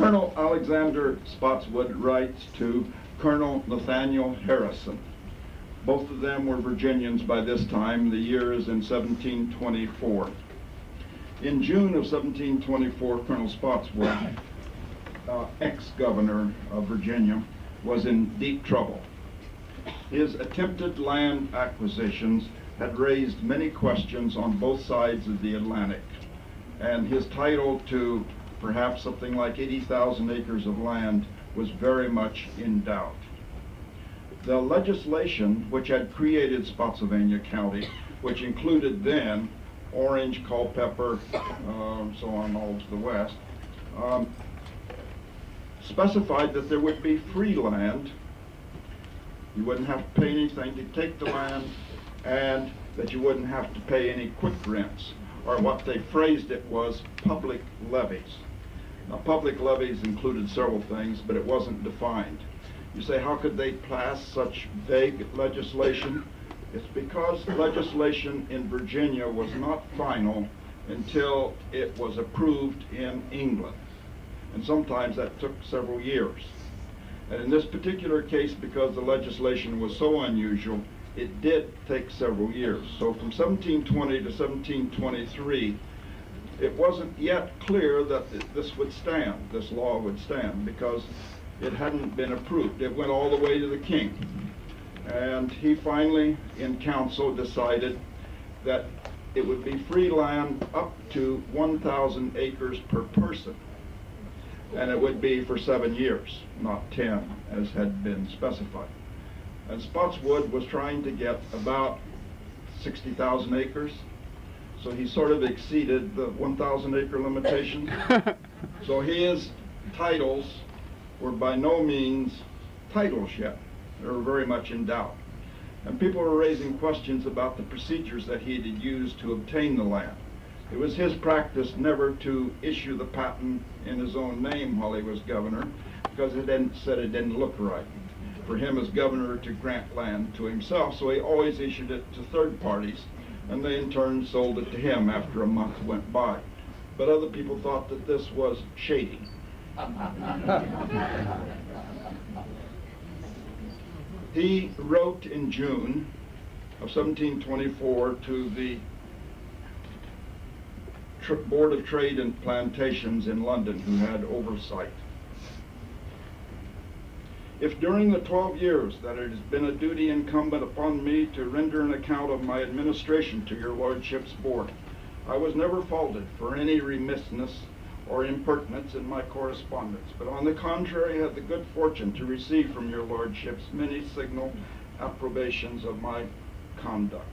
Colonel Alexander Spotswood writes to Colonel Nathaniel Harrison. Both of them were Virginians by this time. The year is in 1724. In June of 1724, Colonel Spotswood, ex-governor of Virginia, was in deep trouble. His attempted land acquisitions had raised many questions on both sides of the Atlantic, and his title to perhaps something like 80,000 acres of land was very much in doubt. The legislation which had created Spotsylvania County, which included then Orange, Culpeper, so on all to the west, specified that there would be free land. You wouldn't have to pay anything to take the land, and that you wouldn't have to pay any quick rents, or what they phrased it was public levies. Now, public levies included several things, but it wasn't defined. You say, how could they pass such vague legislation? It's because legislation in Virginia was not final until it was approved in England. And sometimes that took several years. And in this particular case, because the legislation was so unusual, it did take several years. So from 1720 to 1723, it wasn't yet clear that this would stand, this law would stand, because it hadn't been approved. It went all the way to the king. And he finally, in council, decided that it would be free land up to 1,000 acres per person. And it would be for 7 years, not 10, as had been specified. And Spotswood was trying to get about 60,000 acres. So he sort of exceeded the 1,000 acre limitation. So his titles were by no means titles yet. They were very much in doubt. And people were raising questions about the procedures that he had used to obtain the land. It was his practice never to issue the patent in his own name while he was governor, because it said it didn't look right for him as governor to grant land to himself. So he always issued it to third parties, and they in turn sold it to him after a month went by. But other people thought that this was shady. He wrote in June of 1724 to the Board of Trade and Plantations in London, who had oversight. If during the 12 years that it has been a duty incumbent upon me to render an account of my administration to your lordship's board, I was never faulted for any remissness or impertinence in my correspondence, but on the contrary had the good fortune to receive from your lordships many signal approbations of my conduct.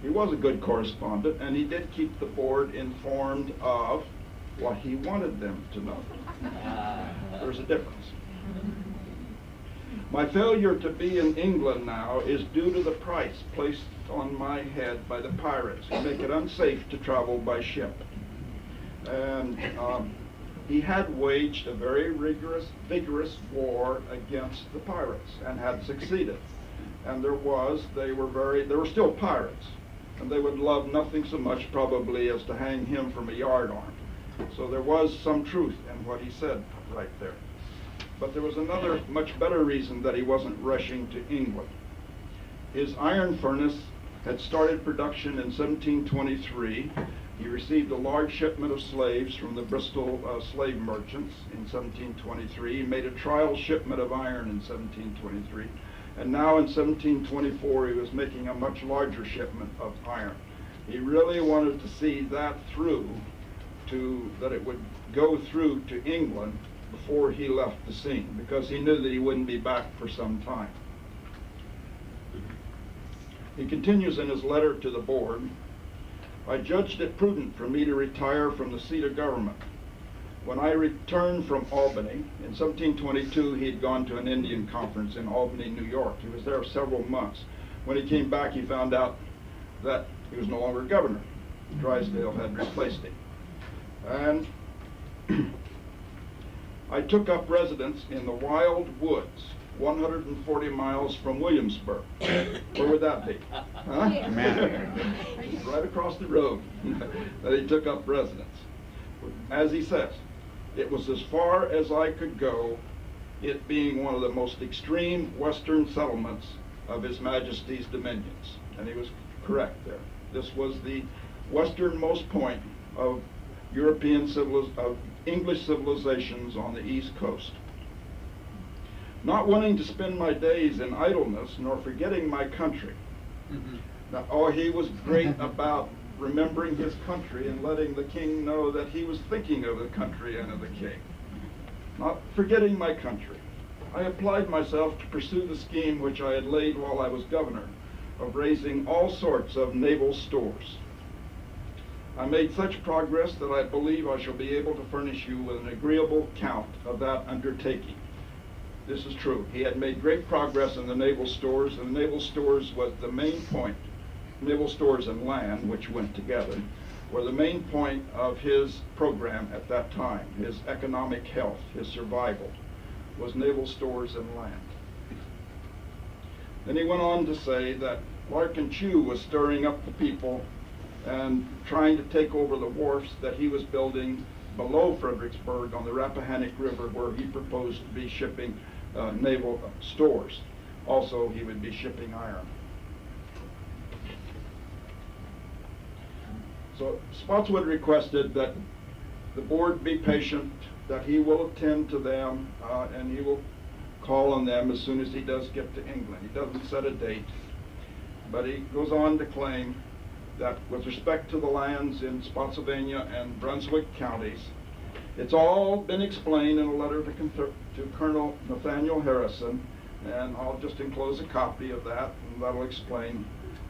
He was a good correspondent, and he did keep the board informed of what he wanted them to know. There's a difference. My failure to be in England now is due to the price placed on my head by the pirates who make it unsafe to travel by ship. And he had waged a very vigorous war against the pirates and had succeeded. And they were still pirates, and they would love nothing so much probably as to hang him from a yardarm. So there was some truth in what he said right there. But there was another much better reason that he wasn't rushing to England. His iron furnace had started production in 1723. He received a large shipment of slaves from the Bristol slave merchants in 1723. He made a trial shipment of iron in 1723. And now in 1724, he was making a much larger shipment of iron. He really wanted to see that through, that it would go through to England before he left the scene, because he knew that he wouldn't be back for some time. He continues in his letter to the board, I judged it prudent for me to retire from the seat of government. When I returned from Albany, in 1722 he had gone to an Indian conference in Albany, New York. He was there several months. When he came back, he found out that he was no longer governor. Drysdale had replaced him. And I took up residence in the wild woods, 140 miles from Williamsburg. Where would that be? Huh? Right across the road that he took up residence. As he says, It was as far as I could go, it being one of the most extreme western settlements of His Majesty's dominions. And he was correct there. This was the westernmost point of of English civilizations on the East Coast. Not wanting to spend my days in idleness, nor forgetting my country. Now, he was great about remembering his country and letting the king know that he was thinking of the country and of the king. Not forgetting my country, I applied myself to pursue the scheme which I had laid while I was governor, of raising all sorts of naval stores. I made such progress that I believe I shall be able to furnish you with an agreeable account of that undertaking. This is true. He had made great progress in the naval stores, and the naval stores was the main point. Naval stores and land, which went together, were the main point of his program at that time. His economic health, his survival, was naval stores and land. Then he went on to say that Larkin Chew was stirring up the people and trying to take over the wharfs that he was building below Fredericksburg on the Rappahannock River, where he proposed to be shipping naval stores. Also, he would be shipping iron. So Spotswood requested that the board be patient, that he will attend to them, and he will call on them as soon as he does get to England. He doesn't set a date, but he goes on to claim that with respect to the lands in Spotsylvania and Brunswick counties, it's all been explained in a letter to Colonel Nathaniel Harrison, and I'll just enclose a copy of that, and that'll explain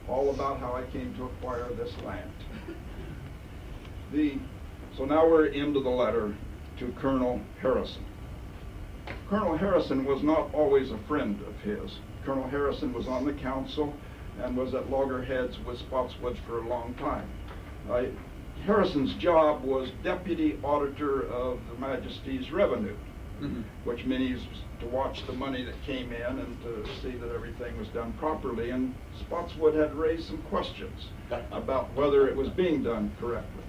all about how I came to acquire this land. So now we're into the letter to Colonel Harrison. Colonel Harrison was not always a friend of his. Colonel Harrison was on the council and was at loggerheads with Spotswood for a long time. Harrison's job was deputy auditor of the Majesty's revenue, which means to watch the money that came in and to see that everything was done properly. And Spotswood had raised some questions about whether it was being done correctly.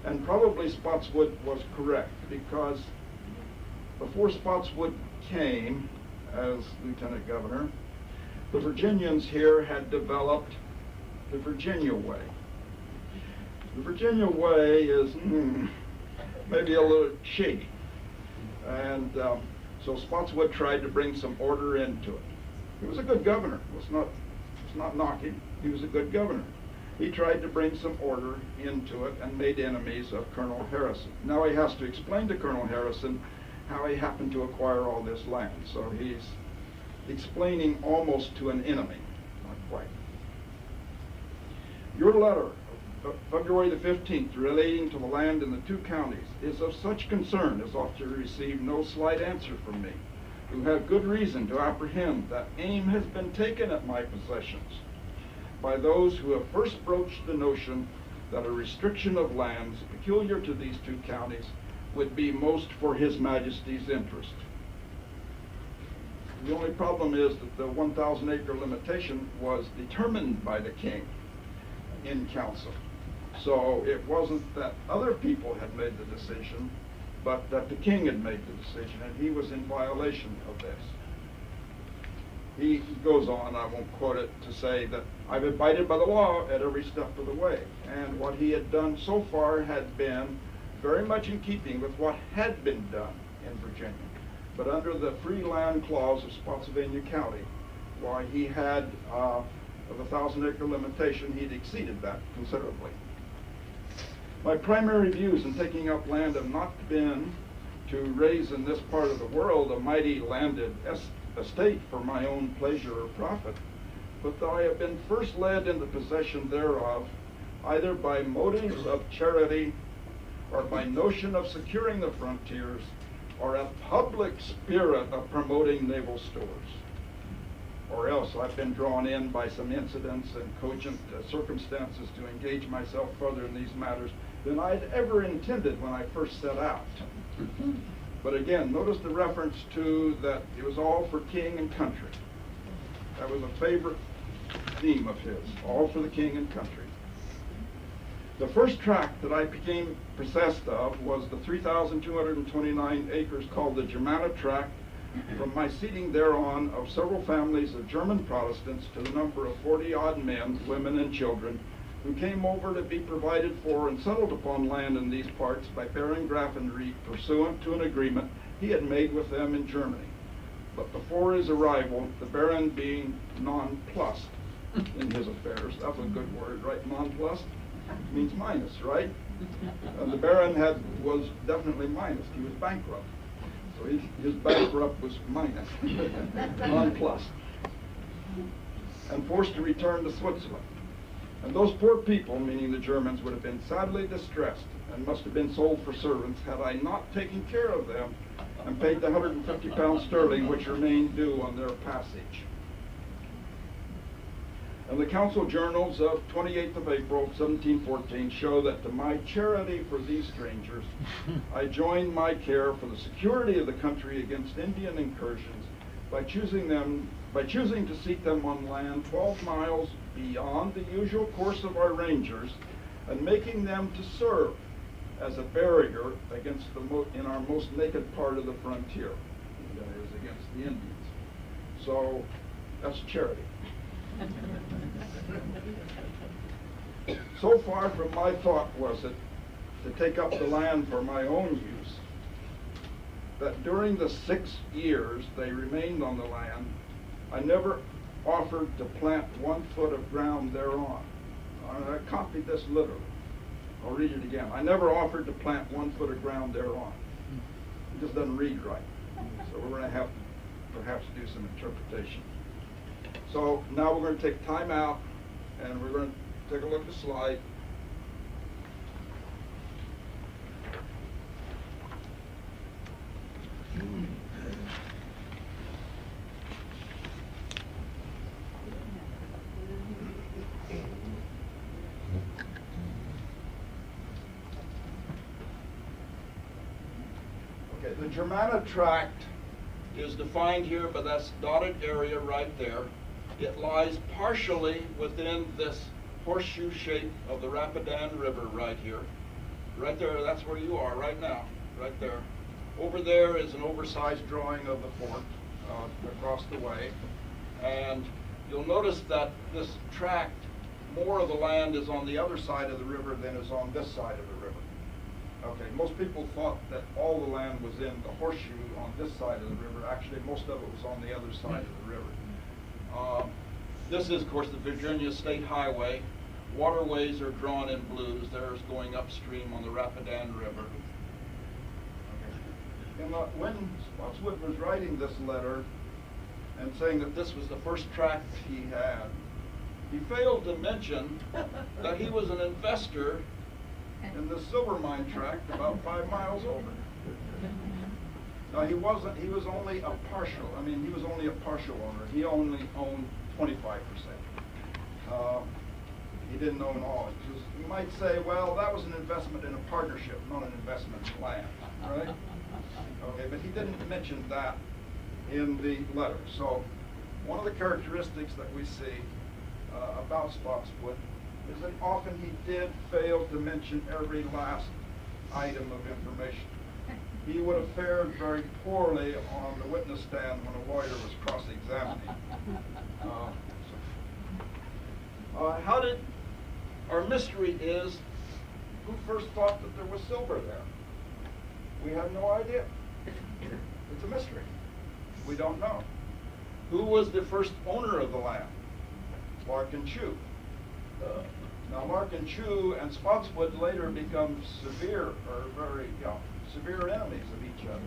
And probably Spotswood was correct, because before Spotswood came as lieutenant governor, the Virginians here had developed the Virginia way. The Virginia way is maybe a little shady. And so Spotswood tried to bring some order into it. He was a good governor. It's not knocking. He was a good governor. He tried to bring some order into it and made enemies of Colonel Harrison. Now he has to explain to Colonel Harrison how he happened to acquire all this land. So he's explaining almost to an enemy, not quite. Your letter of February the 15th relating to the land in the two counties is of such concern as ought to receive no slight answer from me, who have good reason to apprehend that aim has been taken at my possessions by those who have first broached the notion that a restriction of lands peculiar to these two counties would be most for His Majesty's interest. The only problem is that the 1,000 acre limitation was determined by the king in council. So it wasn't that other people had made the decision, but that the king had made the decision, and he was in violation of this. He goes on, I won't quote it, to say that I've abided by the law at every step of the way. And what he had done so far had been very much in keeping with what had been done in Virginia. But under the free land clause of Spotsylvania County, why he had of a 1,000 acre limitation, he'd exceeded that considerably. My primary views in taking up land have not been to raise in this part of the world a mighty landed estate for my own pleasure or profit, but that I have been first led into possession thereof either by motives of charity or by notion of securing the frontiers or a public spirit of promoting naval stores. Or else I've been drawn in by some incidents and cogent circumstances to engage myself further in these matters than I'd ever intended when I first set out. But again, notice the reference to that it was all for king and country. That was a favorite theme of his, all for the king and country. The first tract that I became possessed of was the 3,229 acres called the Germana tract, from my seating thereon of several families of German Protestants to the number of 40-odd men, women, and children, who came over to be provided for and settled upon land in these parts by Baron Grafenried, pursuant to an agreement he had made with them in Germany. But before his arrival, the Baron being nonplussed in his affairs, that's a good word, right? Nonplussed means minus, right? And the Baron was definitely minus. He was bankrupt. So his bankrupt was minus, nonplussed, and forced to return to Switzerland. And those poor people, meaning the Germans, would have been sadly distressed and must have been sold for servants had I not taken care of them and paid the £150 sterling which remained due on their passage. And the council journals of 28th of April, 1714 show that to my charity for these strangers, I joined my care for the security of the country against Indian incursions by choosing to seat them on land 12 miles beyond the usual course of our rangers, and making them to serve as a barrier against in our most naked part of the frontier, that is, against the Indians. So that's charity. So far from my thought was it to take up the land for my own use, that during the 6 years they remained on the land, I never offered to plant 1 foot of ground thereon. I copied this literally. I'll read it again. I never offered to plant 1 foot of ground thereon. It just doesn't read right. So we're going to have to perhaps do some interpretation. So now we're going to take time out, and we're going to take a look at the slide. Okay, the Germana tract is defined here by this dotted area right there. It lies partially within this horseshoe shape of the Rapidan River right here. Right there, that's where you are right now, right there. Over there is an oversized drawing of the fort across the way. And you'll notice that this tract, more of the land is on the other side of the river than is on this side of the river. Okay, most people thought that all the land was in the horseshoe on this side of the river. Actually, most of it was on the other side of the river. This is, of course, the Virginia State Highway. Waterways are drawn in blues. There's going upstream on the Rapidan River. And when Spotswood was writing this letter and saying that this was the first tract he had, he failed to mention that he was an investor in the silver mine tract about 5 miles over. Now he was only a partial owner. He only owned 25%. He didn't own all. You might say, well, that was an investment in a partnership, not an investment in land, right? Okay, but he didn't mention that in the letter. So one of the characteristics that we see about Spotswood is that often he did fail to mention every last item of information. He would have fared very poorly on the witness stand when a lawyer was cross-examining. Our mystery is, who first thought that there was silver there? We have no idea. It's a mystery. We don't know. Who was the first owner of the land? Lark and Chew. Now Lark and Chew and Spotswood later become severe enemies of each other.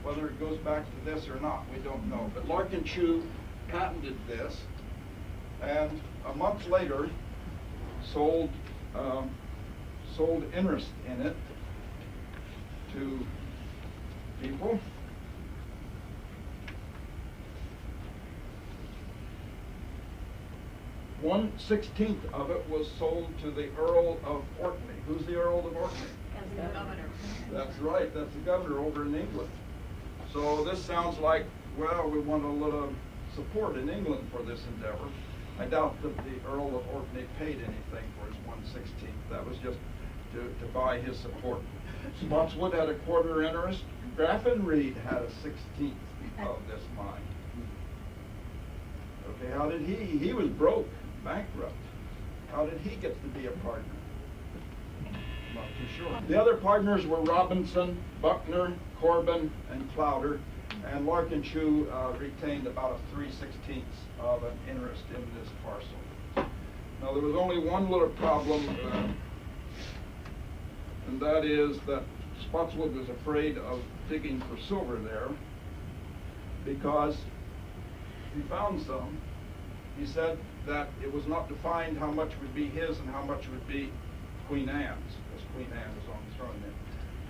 Whether it goes back to this or not, we don't know. But Lark and Chew patented this, and a month later sold interest in it to people. One-16th of it was sold to the Earl of Orkney. Who's the Earl of Orkney? As the governor. That's right, that's the governor over in England. So this sounds like, well, we want a little support in England for this endeavor. I doubt that the Earl of Orkney paid anything for his 1/16. That was just to buy his support. Spotswood had a quarter interest. Graffin Reed had a 1/16 of this mine. Okay, how did he was broke, bankrupt. How did he get to be a partner? Not too sure. The other partners were Robinson, Buckner, Corbin, and Clowder, and Larkinshaw retained about a 3/16 of an interest in this parcel. Now there was only one little problem, and that is that Spotswood was afraid of digging for silver there, because he found some. He said that it was not defined how much would be his and how much would be Queen Anne's, because Queen Anne was on the throne then.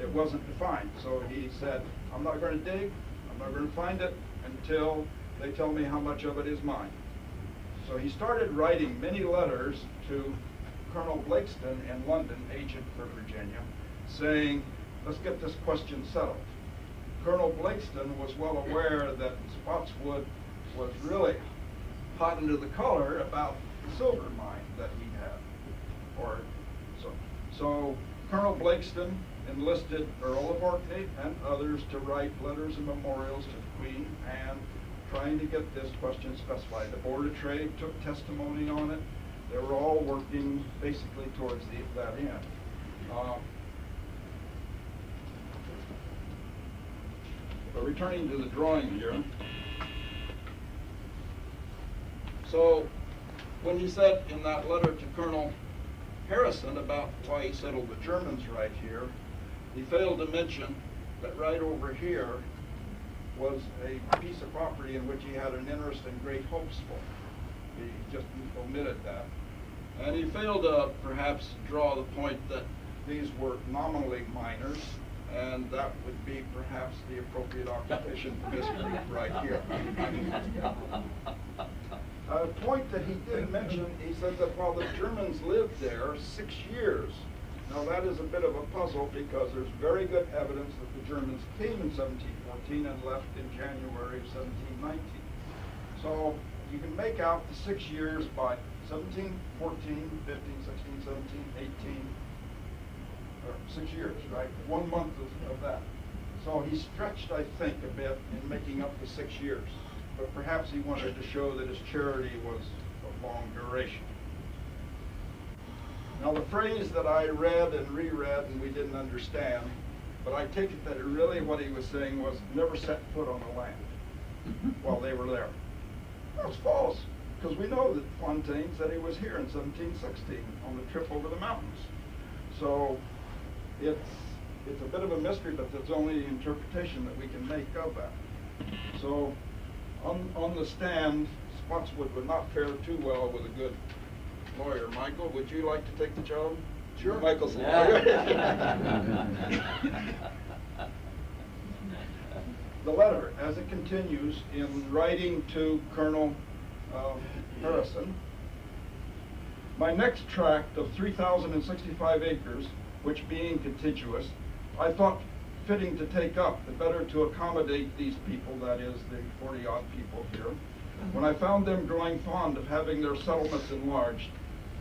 It wasn't defined, so he said, I'm not going to dig, I'm not going to find it until they tell me how much of it is mine. So he started writing many letters to Colonel Blakeston in London, agent for Virginia, saying, let's get this question settled. Colonel Blakeston was well aware that Spotswood was really hot into the color about the silver mine that he had. So Colonel Blakeston enlisted Earl of Orkney and others to write letters and memorials to the Queen and trying to get this question specified. The Board of Trade took testimony on it. They were all working basically towards that end. But returning to the drawing here, so when he said in that letter to Colonel Harrison about why he settled the Germans right here, he failed to mention that right over here was a piece of property in which he had an interest and great hopes for. He just omitted that. And he failed to perhaps draw the point that these were nominally miners, and that would be perhaps the appropriate occupation for this group right here. A point that he did mention, he said that while the Germans lived there 6 years. Now that is a bit of a puzzle because there's very good evidence that the Germans came in 1714 and left in January of 1719. So you can make out the 6 years by 17, 14, 15, 16, 17, 18, or 6 years, right? 1 month of that. So he stretched, I think, a bit in making up the 6 years. But perhaps he wanted to show that his charity was of long duration. Now the phrase that I read and reread and we didn't understand, but I take it that really what he was saying was never set foot on the land while they were there. That's false, because we know that Fontaine said he was here in 1716 on the trip over the mountains. So it's a bit of a mystery, but there's only the interpretation that we can make of that. So on the stand, Spotswood would not fare too well with a good lawyer. Michael, would you like to take the job? Sure. Michael's a lawyer. The letter, as it continues in writing to Colonel Harrison, my next tract of 3,065 acres, which being contiguous, I thought fitting to take up, the better to accommodate these people, that is the 40-odd people here, when I found them growing fond of having their settlements enlarged,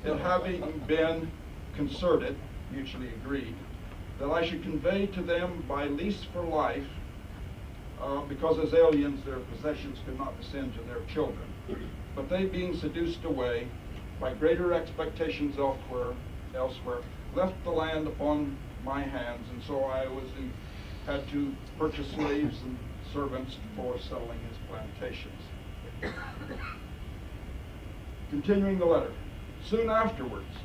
it having been concerted, mutually agreed, that I should convey to them by lease for life, because as aliens their possessions could not descend to their children. But they being seduced away by greater expectations elsewhere, left the land upon my hands, and so I had to purchase slaves and servants for settling his plantations. Continuing the letter. Soon afterwards,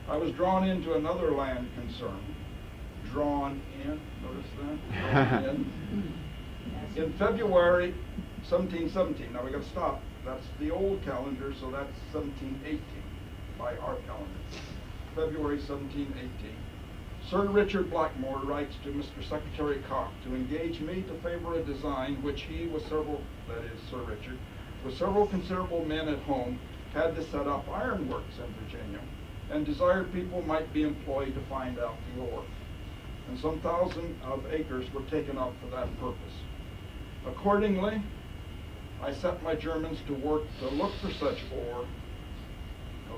I was drawn into another land concern. Drawn in, notice that? Drawn in February 1717. Now we got to stop. That's the old calendar, so that's 1718 by our calendar. February 1718. Sir Richard Blackmore writes to Mr. Secretary Cock to engage me to favor a design which he, with several, that is Sir Richard, with several considerable men at home, had to set up ironworks in Virginia, and desired people might be employed to find out the ore. And some 1,000 of acres were taken up for that purpose. Accordingly, I set my Germans to work to look for such ore,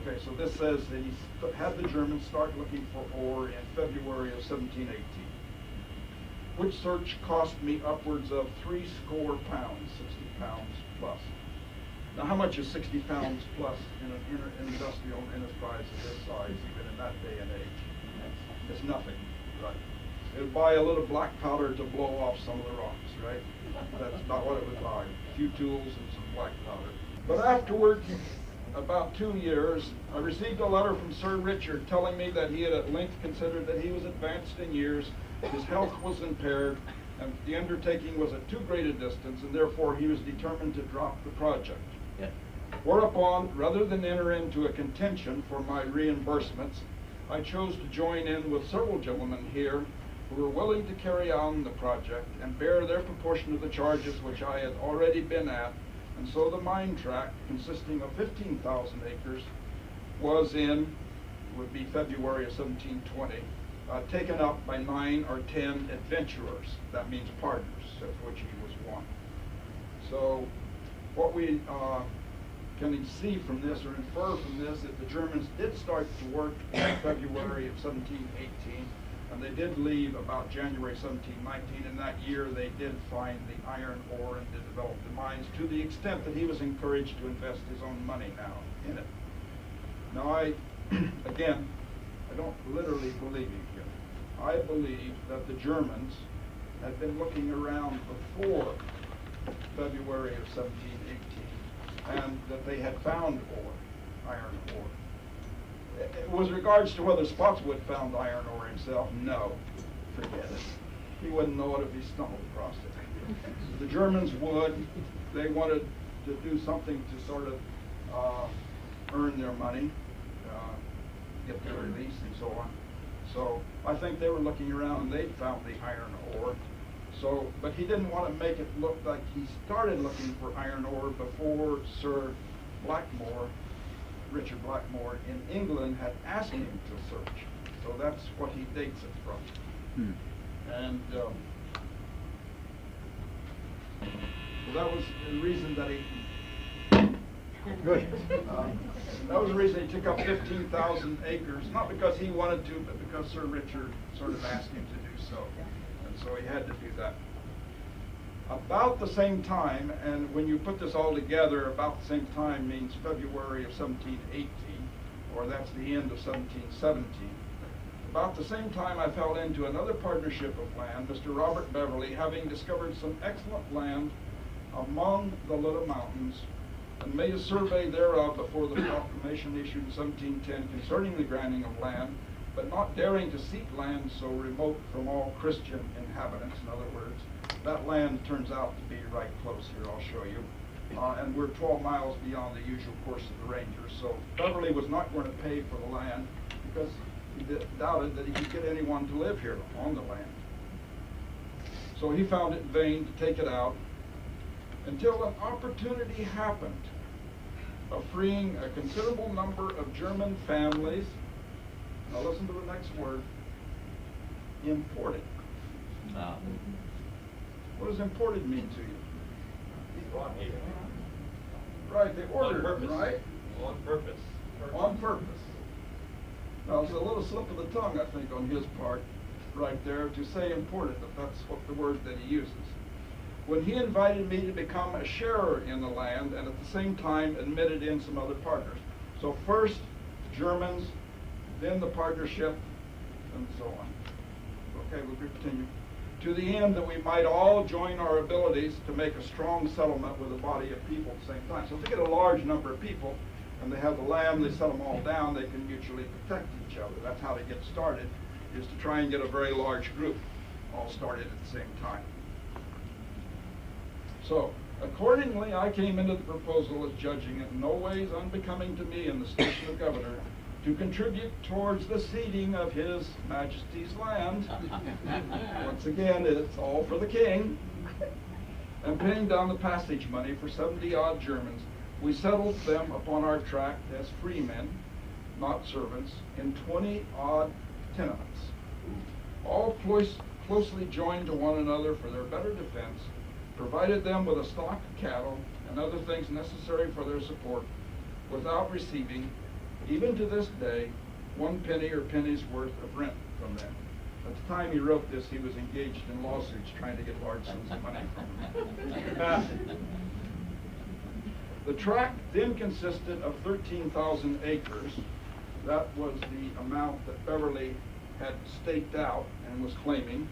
Okay, so this says that he had the Germans start looking for ore in February of 1718, which search cost me upwards of 60 pounds, 60 pounds plus. Now, how much is 60 pounds plus in an industrial enterprise of this size, even in that day and age? It's nothing, right? It would buy a little black powder to blow off some of the rocks, right? That's not what it would buy. A few tools and some black powder. But afterward, about 2 years, I received a letter from Sir Richard telling me that he had at length considered that he was advanced in years, his health was impaired, and the undertaking was at too great a distance, and therefore he was determined to drop the project. Yeah. Whereupon, rather than enter into a contention for my reimbursements, I chose to join in with several gentlemen here who were willing to carry on the project and bear their proportion of the charges which I had already been at, and so the mine tract, consisting of 15,000 acres, was would be February of 1720, taken up by 9 or 10 adventurers. That means partners, of which he was one. So what we can see from this, or infer from this, that the Germans did start to work in February of 1718, and they did leave about January 1719. In that year, they did find the iron ore and did develop the mines to the extent that he was encouraged to invest his own money now in it. Now, I don't literally believe you here. I believe that the Germans had been looking around before February of 1718, and that they had found ore, iron ore. With regards to whether Spotswood found iron ore himself, no, forget it. He wouldn't know it if he stumbled across it. The Germans would. They wanted to do something to sort of earn their money, get their release and so on. So I think they were looking around and they'd found the iron ore. So, but he didn't want to make it look like he started looking for iron ore before Sir Blackmore, Richard Blackmore in England, had asked him to search. So that's what he dates it from. And so that was the reason that he that was the reason he took up 15,000 acres, not because he wanted to, but because Sir Richard sort of asked him to do so. And so he had to do that. About the same time, and when you put this all together, about the same time means February of 1718, or that's the end of 1717. About the same time, I fell into another partnership of land, Mr. Robert Beverly having discovered some excellent land among the Little Mountains, and made a survey thereof before the proclamation issued in 1710 concerning the granting of land, but not daring to seek land so remote from all Christian inhabitants. In other words, that land turns out to be right close here, I'll show you. And we're 12 miles beyond the usual course of the Rangers. So Beverly was not going to pay for the land because he doubted that he could get anyone to live here on the land. So he found it in vain to take it out until an opportunity happened of freeing a considerable number of German families. Now listen to the next word, imported. What does imported mean to you? Right, they ordered it, right? On purpose. On purpose. Now, it's a little slip of the tongue, I think, on his part, right there, to say imported, but that's what the word that he uses. When he invited me to become a sharer in the land, and at the same time admitted in some other partners. So first, Germans, then the partnership, and so on. Okay, we'll continue. To the end that we might all join our abilities to make a strong settlement with a body of people at the same time. So if they get a large number of people, and they have the land, they set them all down, they can mutually protect each other. That's how they get started, is to try and get a very large group all started at the same time. So, accordingly, I came into the proposal as judging it in no ways unbecoming to me in the station of governor to contribute towards the ceding of His Majesty's land. Once again, it's all for the king. And paying down the passage money for 70-odd Germans, we settled them upon our tract as free men, not servants, in 20-odd tenements, all closely joined to one another for their better defense, provided them with a stock of cattle and other things necessary for their support, without receiving even to this day, 1 penny or penny's worth of rent from them. At the time he wrote this, he was engaged in lawsuits trying to get large sums of money from them. The tract then consisted of 13,000 acres. That was the amount that Beverly had staked out and was claiming.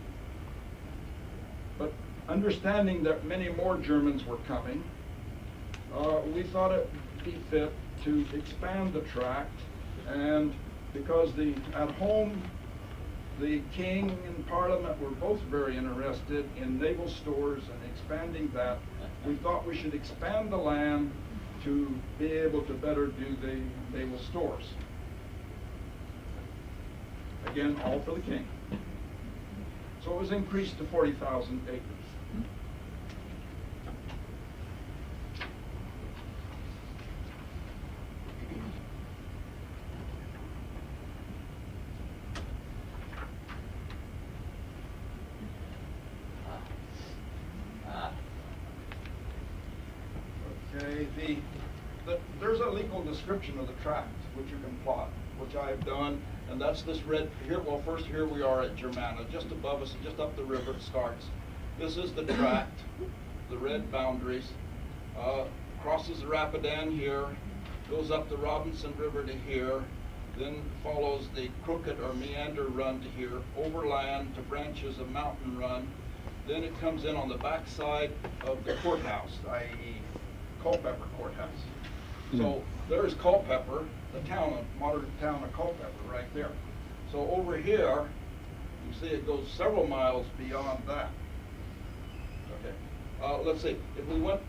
But understanding that many more Germans were coming, we thought it would be fit to expand the tract, and because at home the king and parliament were both very interested in naval stores and expanding that, we thought we should expand the land to be able to better do the naval stores. Again, all for the king. So it was increased to 40,000 acres. Okay, there's a legal description of the tract which you can plot, which I have done, and that's this red here. Well, first here we are at Germana, just above us, just up the river it starts. This is the tract, the red boundaries. Crosses the Rapidan here, goes up the Robinson River to here, then follows the crooked or meander run to here, overland to branches of mountain run. Then it comes in on the backside of the courthouse, i.e. Culpeper Courthouse. So there's Culpeper, the modern town of Culpeper right there. So over here, you see it goes several miles beyond that. Okay, let's see, if we went,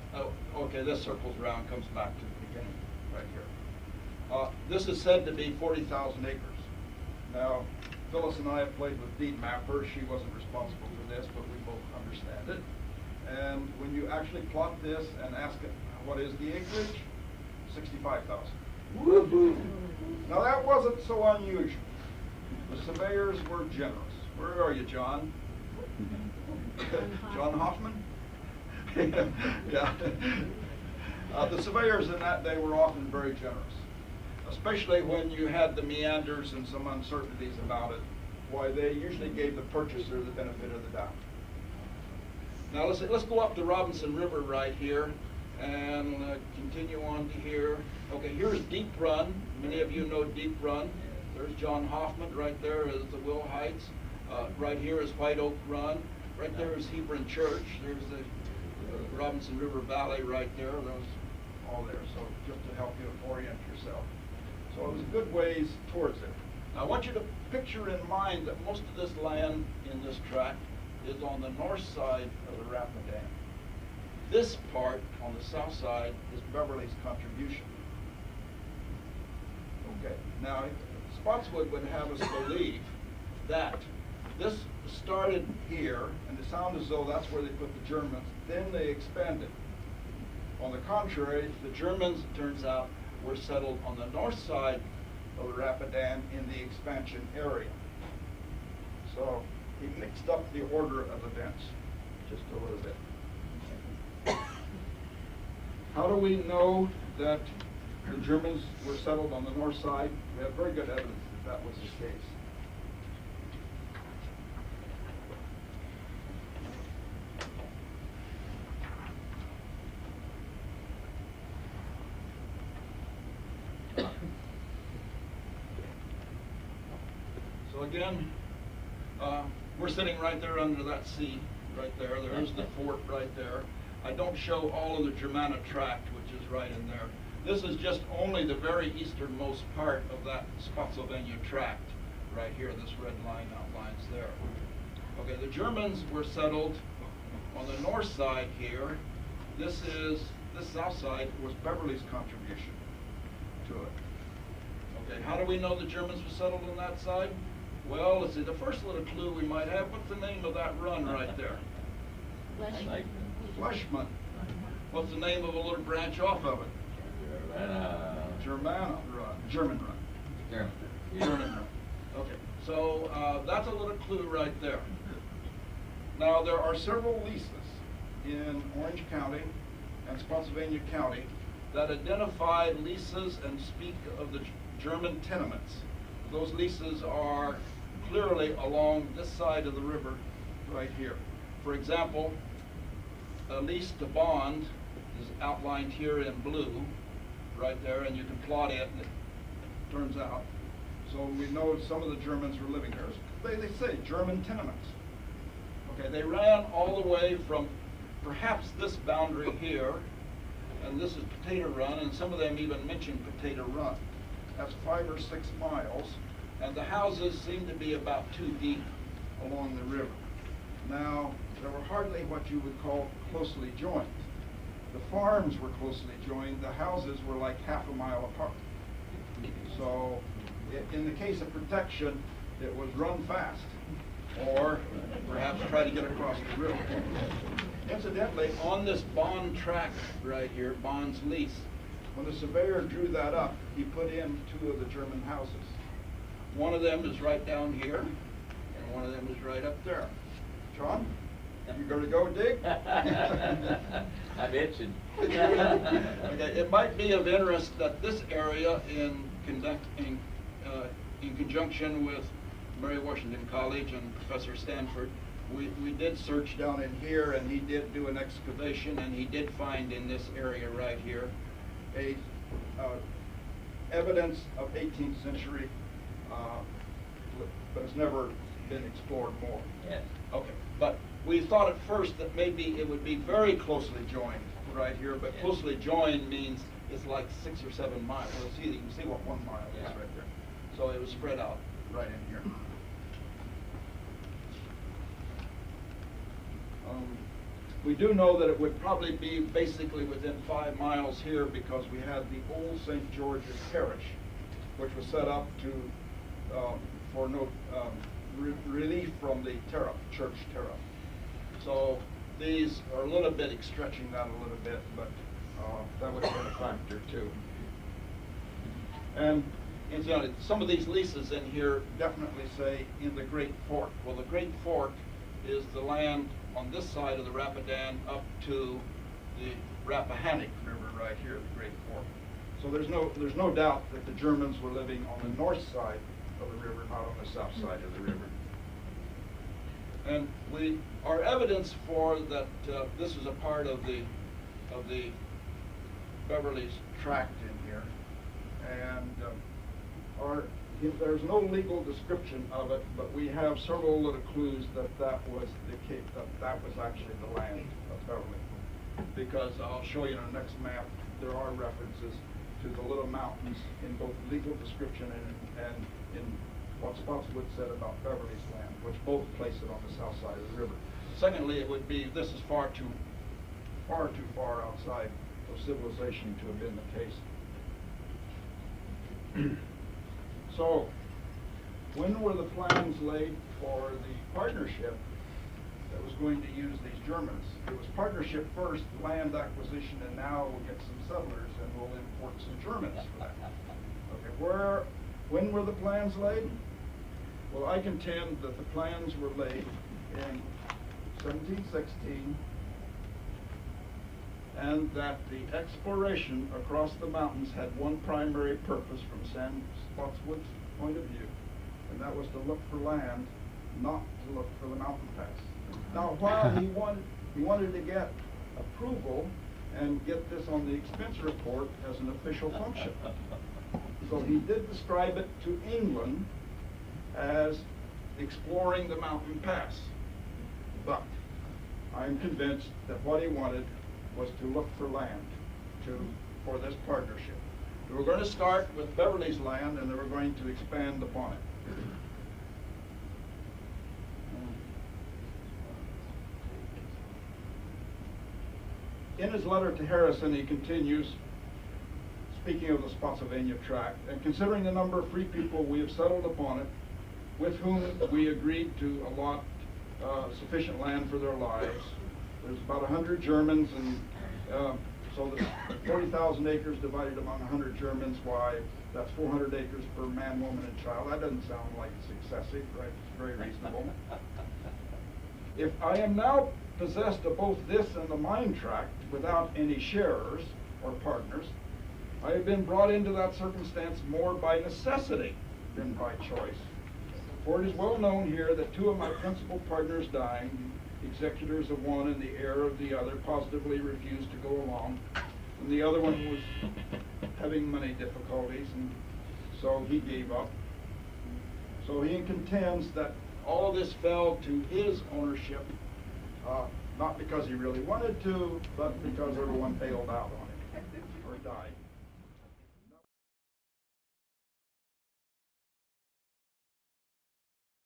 okay, this circles around, comes back to the beginning right here. This is said to be 40,000 acres. Now, Phyllis and I have played with deed mappers. She wasn't responsible for this, but we both understand it. And when you actually plot this and ask it, what is the acreage? 65,000. Woo-hoo. Now that wasn't so unusual. The surveyors were generous. Where are you, John? John Hoffman? Yeah. The surveyors in that day were often very generous, especially when you had the meanders and some uncertainties about it. Why, they usually gave the purchaser the benefit of the doubt. Now let's go up the Robinson River right here and continue on to here. Okay, here's Deep Run. Many of you know Deep Run. There's John Hoffman right there is the Will Heights. Right here is White Oak Run. Right there is Hebron Church. There's the Robinson River Valley right there. Those all there. So just to help you orient yourself. So it was a good ways towards it. Now I want you to picture in mind that most of this land in this tract is on the north side of the Rapidan. This part on the south side is Beverly's contribution. Okay, now Spotswood would have us believe that this started here, and it sounded as though that's where they put the Germans, then they expanded. On the contrary, the Germans, it turns out, were settled on the north side of the Rapidan in the expansion area. So he mixed up the order of events just a little bit. How do we know that the Germans were settled on the north side? We have very good evidence that that was the case. So again, we're sitting right there under that sea, right there. There's the fort right there. I don't show all of the Germana tract, which is right in there. This is just only the very easternmost part of that Spotsylvania tract right here. This red line outlines there. Okay, the Germans were settled on the north side here. This south side was Beverly's contribution to it. Okay, how do we know the Germans were settled on that side? Well, let's see, the first little clue we might have, what's the name of that run right there? Fleshman. What's the name of a little branch off of it? Germana run. German run. German run. Okay, so that's a little clue right there. Now there are several leases in Orange County and Spotsylvania County that identify leases and speak of the German tenements. Those leases are clearly along this side of the river right here. For example, a lease to bond is outlined here in blue right there, and you can plot it, and it turns out. So we know some of the Germans were living there. They say German tenements. Okay, they ran all the way from perhaps this boundary here, and this is Potato Run, and some of them even mention Potato Run. That's 5 or 6 miles, and the houses seem to be about 2 deep along the river. Now, they were hardly what you would call closely joined. The farms were closely joined, the houses were like half a mile apart. So, in the case of protection, it was run fast, or perhaps try to get across the river. Incidentally, on this bond tract right here, Bond's lease, when the surveyor drew that up, he put in 2 of the German houses. One of them is right down here, and one of them is right up there. John, you going to go dig? I'm itching. Okay, it might be of interest that this area, in conjunction with Mary Washington College and Professor Stanford, we did search down in here, and he did do an excavation, and he did find in this area right here a evidence of 18th century, but it's never been explored more. Yes. Okay, but we thought at first that maybe it would be very closely joined right here, but closely joined means it's like 6 or 7 miles. Well, you can see what 1 mile is right there. So it was spread out right in here. We do know that it would probably be basically within 5 miles here, because we had the old St. George's Parish, which was set up to for relief from the tariff, church tariff. So these are a little bit stretching that a little bit, but that would have been a factor too. And incidentally, some of these leases in here definitely say in the Great Fork. Well, the Great Fork is the land on this side of the Rapidan up to the Rappahannock River right here, the Great Fork. So there's no doubt that the Germans were living on the north side of the river, not on the south side of the river. And our evidence for that this is a part of the Beverly's tract in here, and there's no legal description of it, but we have several little clues that was actually the land of Beverly. Because I'll show you in the next map, there are references to the little mountains in both legal description and in what Spotswood said about Beverly's land, which both place it on the south side of the river. Secondly, it would be, this is far too far outside of civilization to have been the case. So, when were the plans laid for the partnership that was going to use these Germans? It was partnership first, land acquisition, and now we'll get some settlers and we'll import some Germans for that. Okay, when were the plans laid? Well, I contend that the plans were laid in 1716, and that the exploration across the mountains had one primary purpose from Spotswood's point of view, and that was to look for land, not to look for the mountain pass. Now, while he wanted to get approval and get this on the expense report as an official function, so he did describe it to England as exploring the mountain pass. But I'm convinced that what he wanted was to look for land for this partnership. They were going to start with Beverly's land, and they were going to expand upon it. In his letter to Harrison, he continues, speaking of the Spotsylvania tract, and considering the number of free people we have settled upon it, with whom we agreed to allot sufficient land for their lives. There's about 100 Germans, and so there's 40,000 acres divided among 100 Germans. Why, that's 400 acres per man, woman, and child. That doesn't sound like it's excessive, right? It's very reasonable. If I am now possessed of both this and the mine tract without any sharers or partners, I have been brought into that circumstance more by necessity than by choice. For it is well known here that two of my principal partners dying, executors of one and the heir of the other, positively refused to go along, and the other one was having money difficulties, and so he gave up. So he contends that all of this fell to his ownership, not because he really wanted to, but because everyone bailed out on it or died.